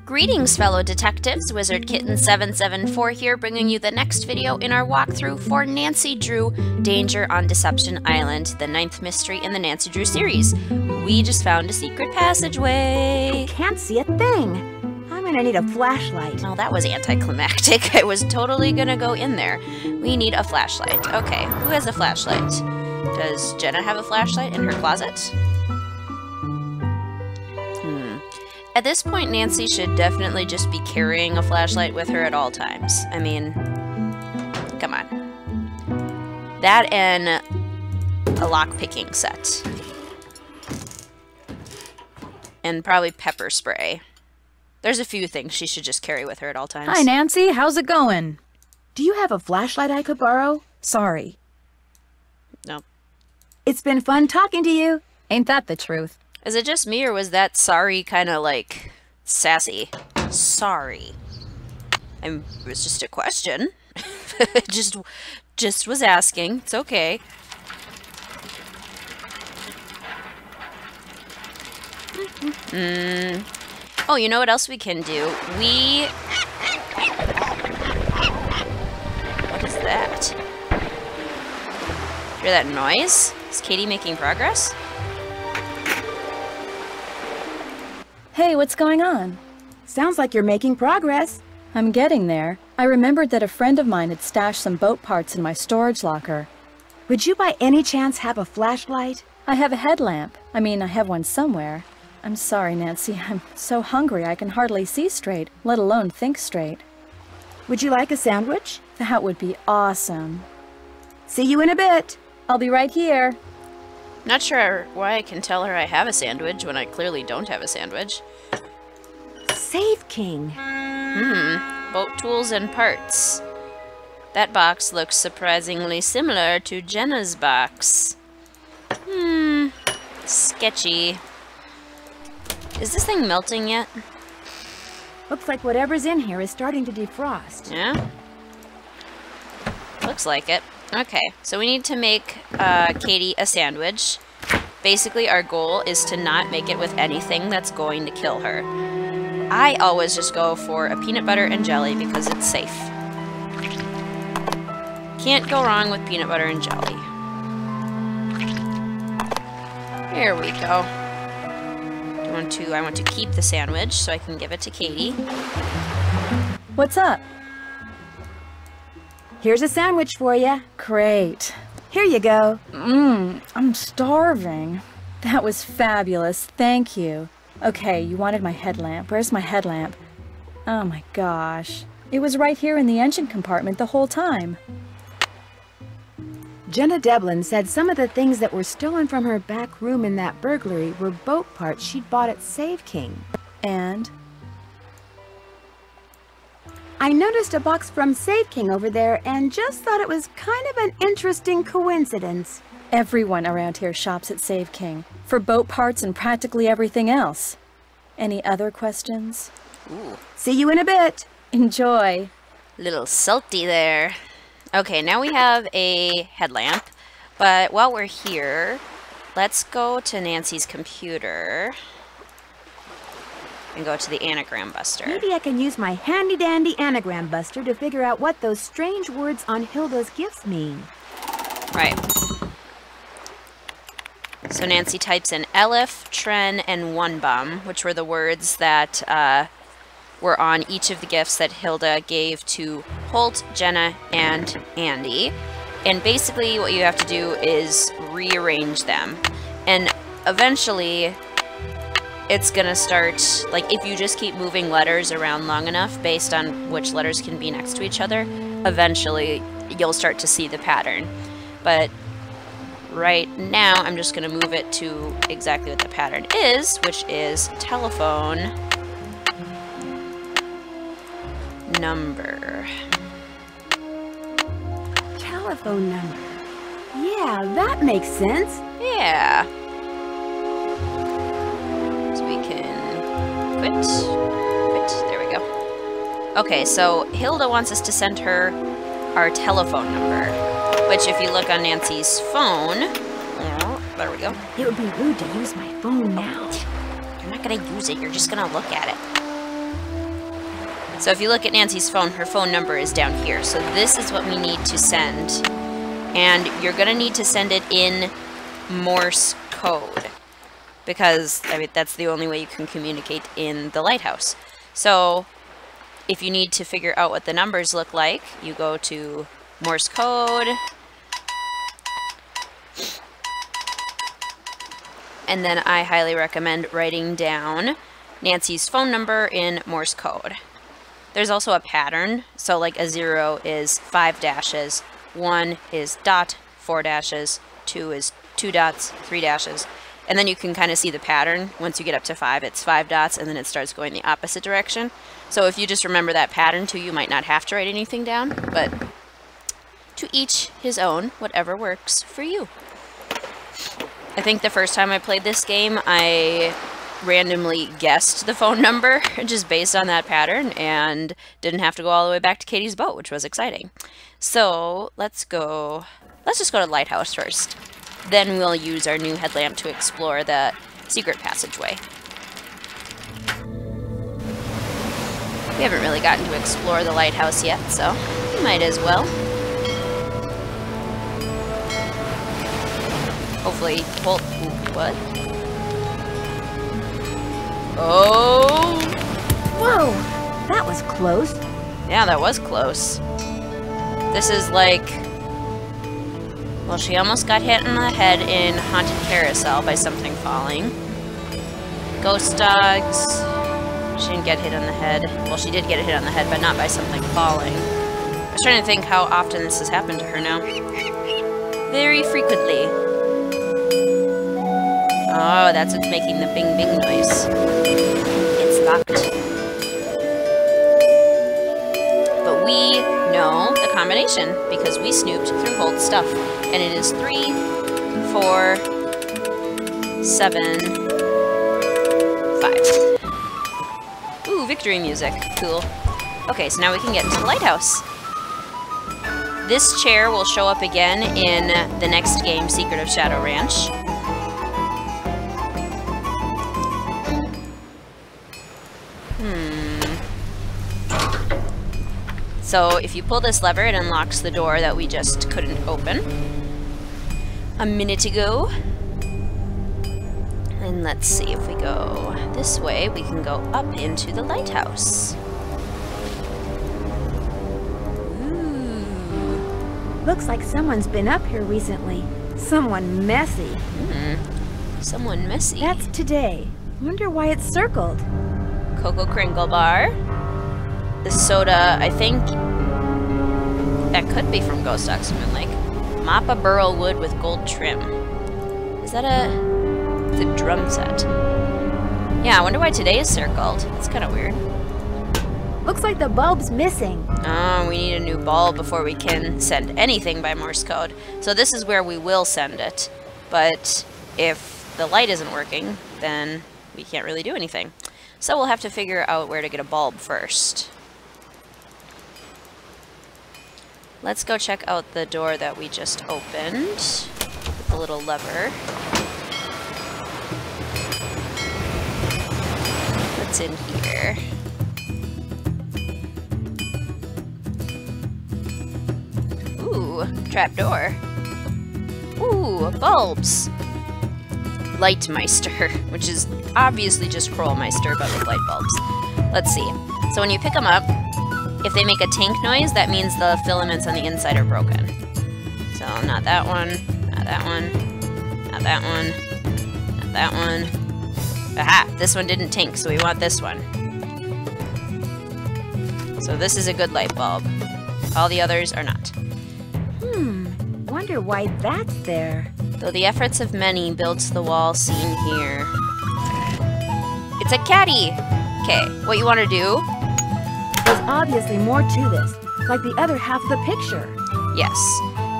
Greetings, fellow detectives. Wizard Kitten 774 here, bringing you the next video in our walkthrough for Nancy Drew Danger on Deception Island, the 9th mystery in the Nancy Drew series. We just found a secret passageway. I can't see a thing. I'm gonna need a flashlight. Oh, that was anticlimactic. I was totally gonna go in there. We need a flashlight. Okay, who has a flashlight? Does Jenna have a flashlight in her closet? At this point, Nancy should definitely just be carrying a flashlight with her at all times. I mean, come on. That and a lock-picking set. And probably pepper spray. There's a few things she should just carry with her at all times. Hi, Nancy. How's it going? Do you have a flashlight I could borrow? Sorry. No. It's been fun talking to you. Ain't that the truth? Is it just me, or was that sorry kind of like sassy? Sorry. It was just a question. just was asking. It's okay. Oh, you know what else we can do? What is that? Hear that noise? Is Katie making progress? Hey, what's going on? Sounds like you're making progress. I'm getting there. I remembered that a friend of mine had stashed some boat parts in my storage locker. Would you by any chance have a flashlight? I have a headlamp. I mean, I have one somewhere. I'm sorry, Nancy. I'm so hungry I can hardly see straight, let alone think straight. Would you like a sandwich? That would be awesome. See you in a bit. I'll be right here. Not sure why I can tell her I have a sandwich when I clearly don't have a sandwich. Save King. Boat tools and parts. That box looks surprisingly similar to Jenna's box. Sketchy. Is this thing melting yet? Looks like whatever's in here is starting to defrost. Yeah? Looks like it. Okay, so we need to make Katie a sandwich. Basically, our goal is to not make it with anything that's going to kill her. I always just go for a peanut butter and jelly because it's safe. Can't go wrong with peanut butter and jelly. Here we go. I want to keep the sandwich so I can give it to Katie. What's up? Here's a sandwich for you. Great. Here you go. I'm starving. That was fabulous. Thank you. Okay, you wanted my headlamp. Where's my headlamp? Oh my gosh. It was right here in the engine compartment the whole time. Jenna Devlin said some of the things that were stolen from her back room in that burglary were boat parts she'd bought at Save King. And? I noticed a box from Save King over there and just thought it was kind of an interesting coincidence. Everyone around here shops at Save King for boat parts and practically everything else. Any other questions? Ooh. See you in a bit. Enjoy. Little salty there. Okay, now we have a headlamp, but while we're here, let's go to Nancy's computer and go to the anagram buster. Maybe I can use my handy-dandy anagram buster to figure out what those strange words on Hilda's gifts mean. Right. So Nancy types in Elif, Tren, and One Bum, which were the words that were on each of the gifts that Hilda gave to Holt, Jenna, and Andy. And basically what you have to do is rearrange them. And eventually it's gonna start, like, if you just keep moving letters around long enough based on which letters can be next to each other, eventually you'll start to see the pattern. But right now I'm just gonna move it to exactly what the pattern is, which is telephone number. Telephone number. Yeah, that makes sense. Yeah. So we can quit. There we go. Okay, so Hilda wants us to send her our telephone number, which if you look on Nancy's phone, there we go. It would be rude to use my phone now. not going to use it. You're just going to look at it. So if you look at Nancy's phone, her phone number is down here. So this is what we need to send. And you're going to need to send it in Morse code. Because, I mean, that's the only way you can communicate in the lighthouse. So if you need to figure out what the numbers look like, you go to Morse code. And then I highly recommend writing down Nancy's phone number in Morse code. There's also a pattern. So like a 0 is 5 dashes, 1 is dot, 4 dashes, 2 is 2 dots, 3 dashes. And then you can kind of see the pattern. Once you get up to 5, it's 5 dots, and then it starts going the opposite direction. So if you just remember that pattern too, you might not have to write anything down, but to each his own, whatever works for you. I think the first time I played this game, I randomly guessed the phone number just based on that pattern and didn't have to go all the way back to Katie's boat, which was exciting. So let's just go to the lighthouse first. Then we'll use our new headlamp to explore the secret passageway. We haven't really gotten to explore the lighthouse yet, so we might as well. Hopefully, ooh, what? Oh! Whoa! That was close. Yeah, that was close. This is like... Well, she almost got hit in the head in Haunted Carousel by something falling. Ghost dogs. She didn't get hit on the head. Well, she did get hit on the head, but not by something falling. I was trying to think how often this has happened to her now. Very frequently. Oh, that's what's making the bing bing noise. It's locked. But we know the combination because we snooped through Holt's stuff. And it is 3, 4, 7, 5. Ooh, victory music. Cool. Okay, so now we can get into the lighthouse. This chair will show up again in the next game, Secret of Shadow Ranch. So if you pull this lever, it unlocks the door that we just couldn't open a minute ago. And let's see, if we go this way, we can go up into the lighthouse. Ooh. Looks like someone's been up here recently. Someone messy. Someone messy. That's today. Wonder why it's circled. Cocoa Kringle Bar. The soda, I think that could be from Ghost Dogs Moon Lake. Mappa Burl Wood with gold trim. Is that the drum set? Yeah, I wonder why today is circled. It's kind of weird. Looks like the bulb's missing. Oh, we need a new bulb before we can send anything by Morse code. So this is where we will send it. But if the light isn't working, then we can't really do anything. So we'll have to figure out where to get a bulb first. Let's go check out the door that we just opened with the little lever. What's in here? Ooh, trapdoor. Ooh, bulbs. Lightmeister, which is obviously just Krollmeister, but with light bulbs. Let's see. So when you pick them up, if they make a tink noise, that means the filaments on the inside are broken. So not that one, not that one, not that one, not that one. Aha! This one didn't tink, so we want this one. So this is a good light bulb. All the others are not. Wonder why that's there. Though the efforts of many builds the wall seen here. It's a caddy! Okay, what you want to do? There's obviously more to this, like the other half of the picture. Yes.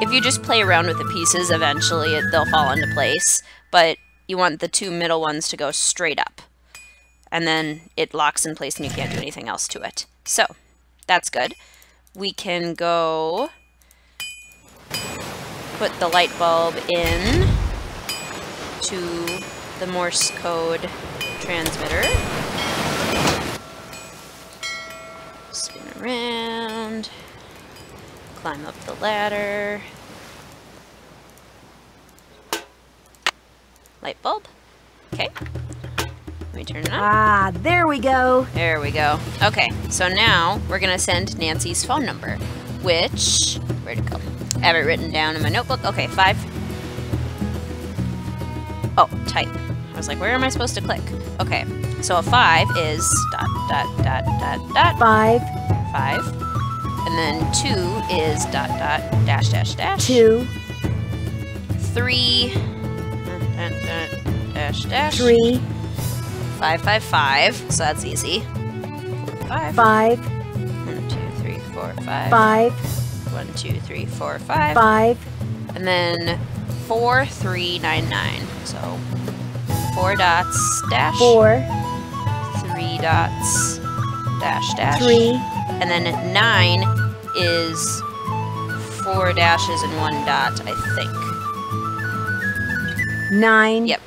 If you just play around with the pieces, eventually they'll fall into place. But you want the two middle ones to go straight up. And then it locks in place and you can't do anything else to it. So, that's good. We can go put the light bulb in to the Morse code transmitter. Spin around. Climb up the ladder. Light bulb. Okay. Let me turn it on. Ah, there we go. There we go. Okay, so now we're gonna send Nancy's phone number, which, where'd it go? I have it written down in my notebook. Okay, 5. Oh, type. I was like, where am I supposed to click? Okay, so a 5 is ... 5. 5. And then 2 is ... .. 2. 3 ... 3. 5, 5, 5. So that's easy. 5. 5. 1, 2, 3, 4, 5. 5. 1, 2, 3, 4, 5. 5. And then 4, 3, 9, 9. So 4 dots dash. 4. 3 dots dash dash. 3. And then 9 is 4 dashes and 1 dot, I think. 9. Yep.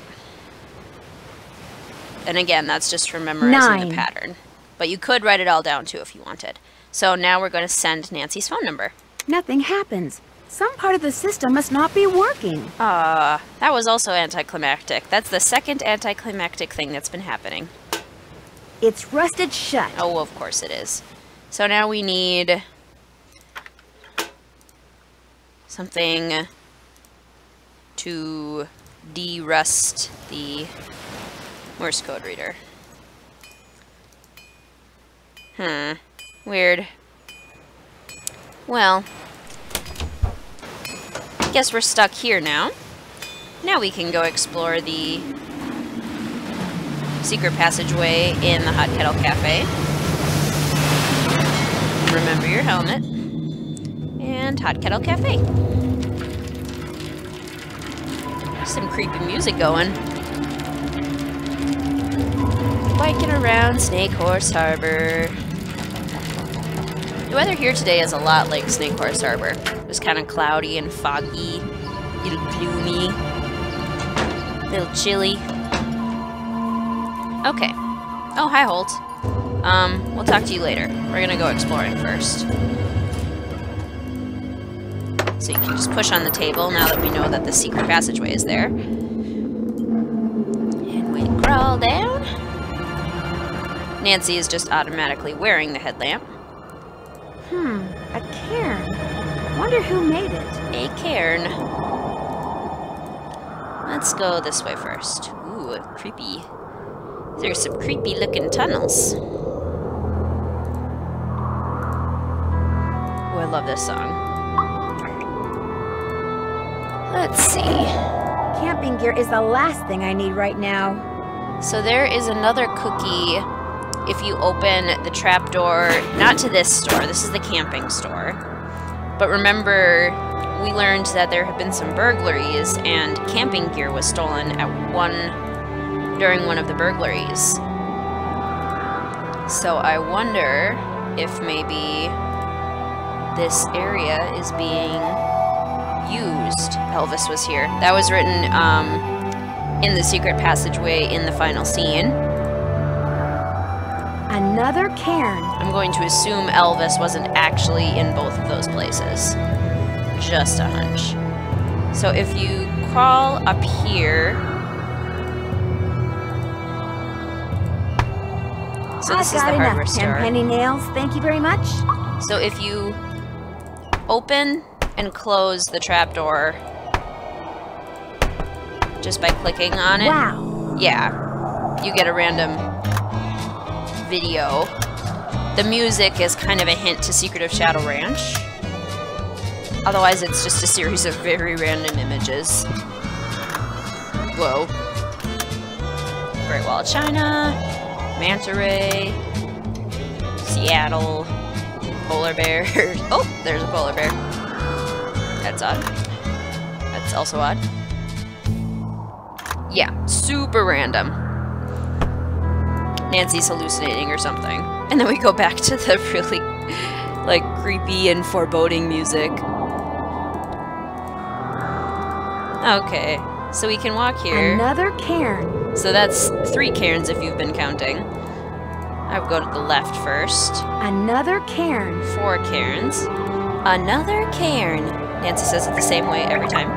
And again, that's just for memorizing 9. the pattern. But you could write it all down too if you wanted. So now we're going to send Nancy's phone number. Nothing happens. Some part of the system must not be working. That was also anticlimactic. That's the second anticlimactic thing that's been happening. It's rusted shut. Oh, of course it is. So now we need something to de-rust the Morse code reader. Weird. Well, I guess we're stuck here now. Now we can go explore the secret passageway in the Hot Kettle Cafe. Remember your helmet. And Hot Kettle Cafe. Some creepy music going. Biking around Snake Horse Harbor. The weather here today is a lot like Snake Horse Harbor. It was kind of cloudy and foggy, a little gloomy, a little chilly. Okay. Oh, hi, Holt. We'll talk to you later. We're gonna go exploring first. So you can just push on the table now that we know that the secret passageway is there. And we crawl down. Nancy is just automatically wearing the headlamp. A cairn. Wonder who made it. A cairn. Let's go this way first. Ooh, creepy. There's some creepy looking tunnels. Ooh, I love this song. Let's see. Camping gear is the last thing I need right now. So there is another cookie if you open the trapdoor, not to this store, this is the camping store. But remember, we learned that there have been some burglaries and camping gear was stolen during one of the burglaries. So I wonder if maybe this area is being used. Elvis was here. That was written in the secret passageway in the final scene. Another cairn. I'm going to assume Elvis wasn't actually in both of those places. Just a hunch. So if you crawl up here... So this is the hardware store. 10 penny nails, thank you very much. So if you open and close the trapdoor just by clicking on it... Wow. Yeah. You get a random video. The music is kind of a hint to Secret of Shadow Ranch. Otherwise, it's just a series of very random images. Whoa. Great Wall of China, Manta Ray, Seattle, polar bears. Oh, there's a polar bear. That's odd. That's also odd. Yeah, super random. Nancy's hallucinating or something. And then we go back to the really, like, creepy and foreboding music. Okay. So we can walk here. Another cairn. So that's 3 cairns if you've been counting. I would go to the left first. Another cairn. 4 cairns. Another cairn. Nancy says it the same way every time.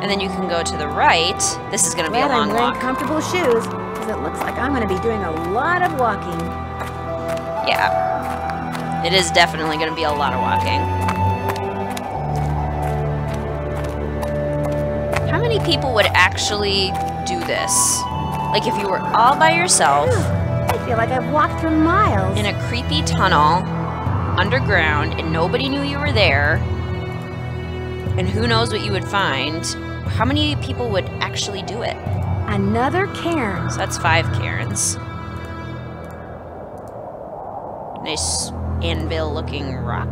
And then you can go to the right. This is going to be a long I'm wearing walk. comfortable shoes, because it looks like I'm going to be doing a lot of walking. Yeah. It is definitely going to be a lot of walking. How many people would actually do this? Like if you were all by yourself I feel like I've walked for miles. in a creepy tunnel underground and nobody knew you were there, and who knows what you would find, how many people would actually do it? Another cairn. So that's 5 cairns. Nice anvil-looking rock.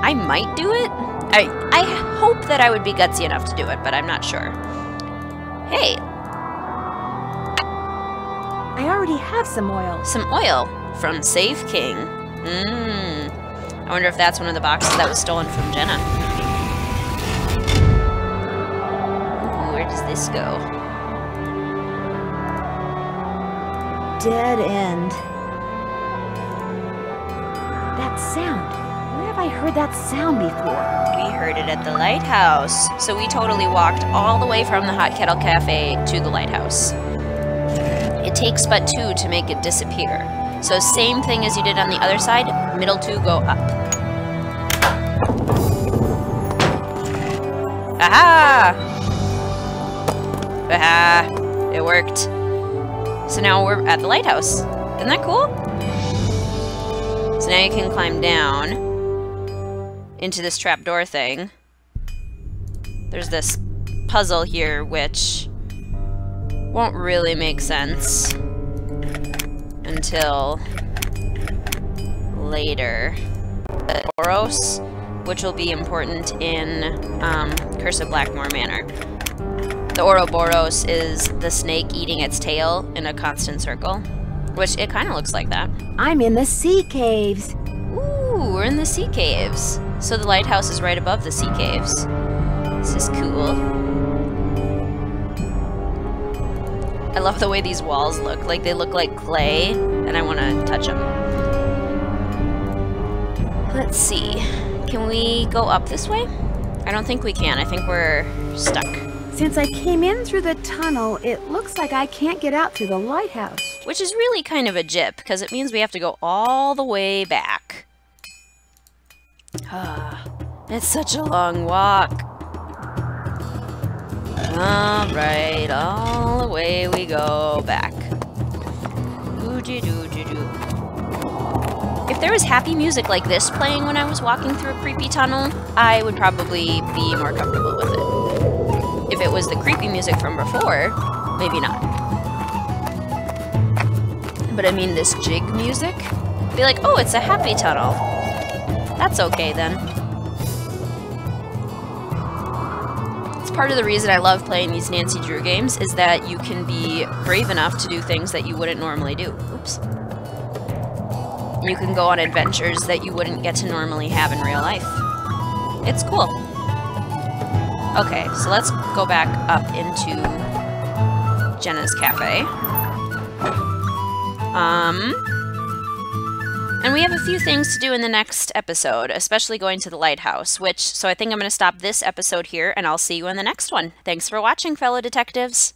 I might do it. I hope that I would be gutsy enough to do it, but I'm not sure. Hey, I already have some oil. some oil from Save King. I wonder if that's one of the boxes that was stolen from Jenna. Ooh, where does this go? Dead end. That sound. Where have I heard that sound before? We heard it at the lighthouse. So we totally walked all the way from the Hot Kettle Cafe to the lighthouse. It takes but 2 to make it disappear. So same thing as you did on the other side, middle 2 go up. Aha! Aha! It worked. So now we're at the lighthouse. Isn't that cool? So now you can climb down into this trapdoor thing. There's this puzzle here which won't really make sense until later. The Oros, which will be important in Curse of Blackmore Manor. The Ouroboros is the snake eating its tail in a constant circle, which it kind of looks like that. I'm in the sea caves. Ooh, we're in the sea caves. So the lighthouse is right above the sea caves. This is cool. I love the way these walls look. Like they look like clay, and I want to touch them. Let's see. Can we go up this way? I don't think we can. I think we're stuck. Since I came in through the tunnel, it looks like I can't get out through the lighthouse. Which is really kind of a jip, because it means we have to go all the way back. It's such a long walk. Alright, all the way we go back. If there was happy music like this playing when I was walking through a creepy tunnel, I would probably be more comfortable with it. If it was the creepy music from before, maybe not. But I mean this jig music? Be like, oh, it's a happy tunnel. That's okay then. It's part of the reason I love playing these Nancy Drew games is that you can be brave enough to do things that you wouldn't normally do. Oops. You can go on adventures that you wouldn't get to normally have in real life. It's cool. Okay, so let's go back up into Jenna's cafe. And we have a few things to do in the next episode, especially going to the lighthouse, so I think I'm going to stop this episode here, and I'll see you in the next one. Thanks for watching, fellow detectives.